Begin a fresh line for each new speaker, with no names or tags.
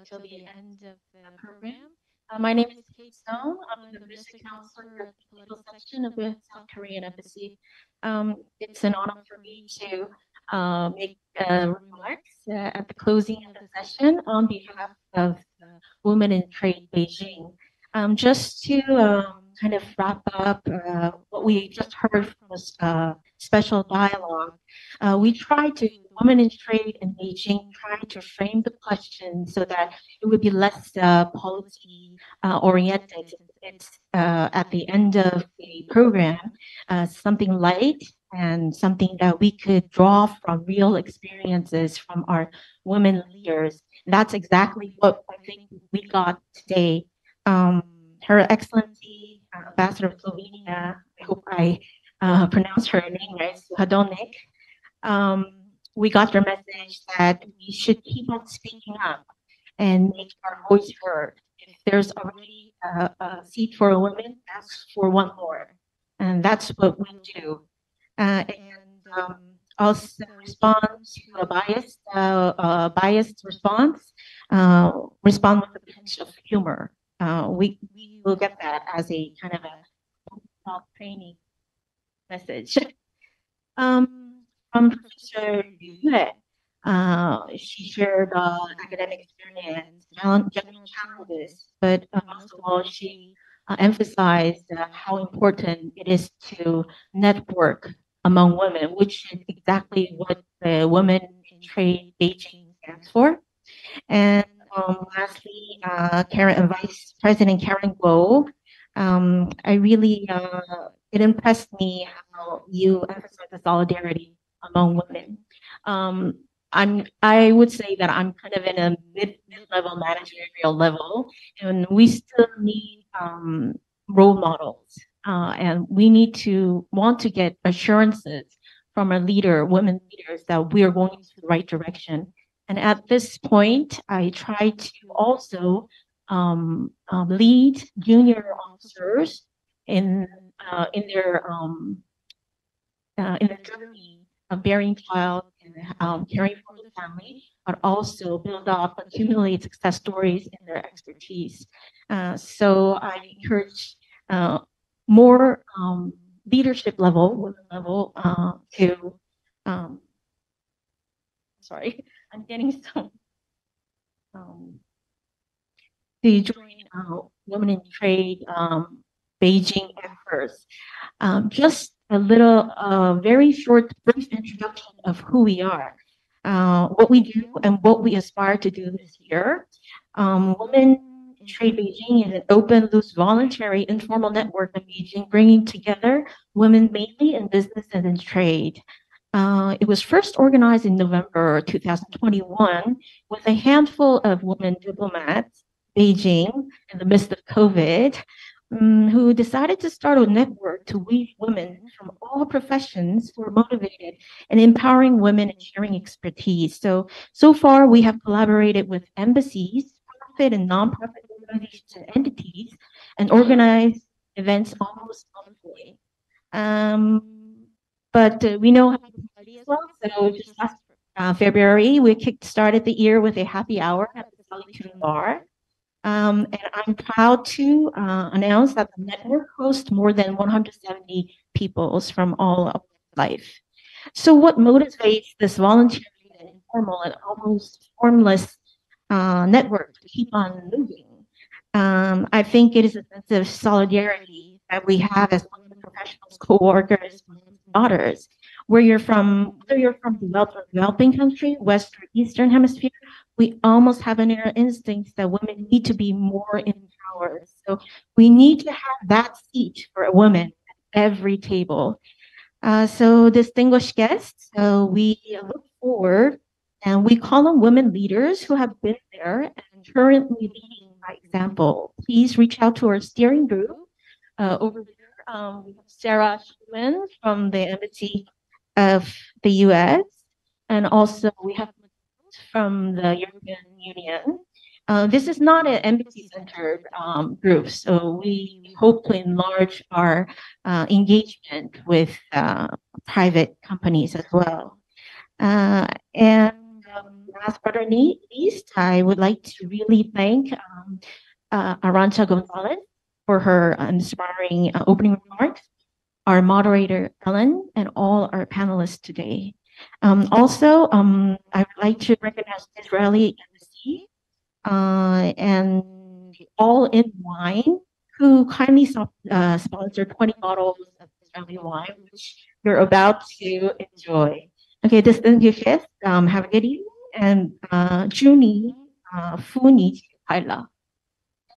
till the end of the program. My name is Kate Sohn. I'm the Visit Counselor at the Political Section of the South Korean Embassy. It's an honor for me to make remarks at the closing of the session on behalf of Women in Trade Beijing. Just to kind of wrap up what we just heard from this special dialogue, we tried to, Women in Trade in Beijing, tried to frame the question so that it would be less policy oriented. It's at the end of the program, something light and something that we could draw from real experiences from our women leaders. That's exactly what I think we got today. Her Excellency, Ambassador of Slovenia, I hope I pronounced her name right, Suhadonik. We got your message that we should keep on speaking up and make our voice heard. If there's already a seat for a woman, ask for one more. And that's what we do. And also respond to a biased response, respond with a pinch of humor. We will get that as a kind of a training message. From Professor Yue, she shared academic experience, general challenges, but most of all, she emphasized how important it is to network among women, which is exactly what the Women in Trade Beijing stands for. And lastly, Vice President Karen Guo, I really, it impressed me how you emphasize the solidarity among women. I would say that I'm kind of in a mid-level managerial level, and we still need role models, and we need to want to get assurances from our women leaders, that we are going in the right direction. And at this point, I try to also lead junior officers in their journey of bearing child and caring for the family, but also build up, accumulate success stories in their expertise. So I encourage more leadership level, women level, to sorry, I'm getting some to join Women in Trade Beijing efforts. Just a little, very short, brief introduction of who we are, what we do, and what we aspire to do this year. Women in Trade Beijing is an open, loose, voluntary, informal network in Beijing, bringing together women mainly in business and in trade. It was first organized in November 2021 with a handful of women diplomats, Beijing, in the midst of COVID, who decided to start a network to weave women from all professions who are motivated and empowering women and sharing expertise. So far, we have collaborated with embassies, profit and nonprofit organizations and entities, and organized events almost monthly. But we know how to party as well. So just last February, we started the year with a happy hour at the Solitude Bar. And I'm proud to announce that the network hosts more than 170 peoples from all of life. So what motivates this voluntary and informal and almost formless network to keep on moving? I think it is a sense of solidarity that we have as professionals, co-workers, daughters. Whether you're from developing country, West or Eastern Hemisphere, we almost have an inner instinct that women need to be more empowered. So we need to have that seat for a woman at every table. So distinguished guests, we look forward, and we call on women leaders who have been there and currently leading by example. Please reach out to our steering group over there. We have Sarah Schumann from the Embassy of the US, and also we have from the European Union. This is not an embassy-centered group, so we hope to enlarge our engagement with private companies as well. And last but not least, I would like to really thank Arantxa Gonzalez for her inspiring opening remarks, our moderator, Ellen, and all our panelists today. Also, I would like to recognize Israeli Embassy and All in Wine, who kindly sponsored 20 bottles of Israeli wine, which you're about to enjoy. Okay, this is Yukis. Have a good evening, and Juni Funi Kaila.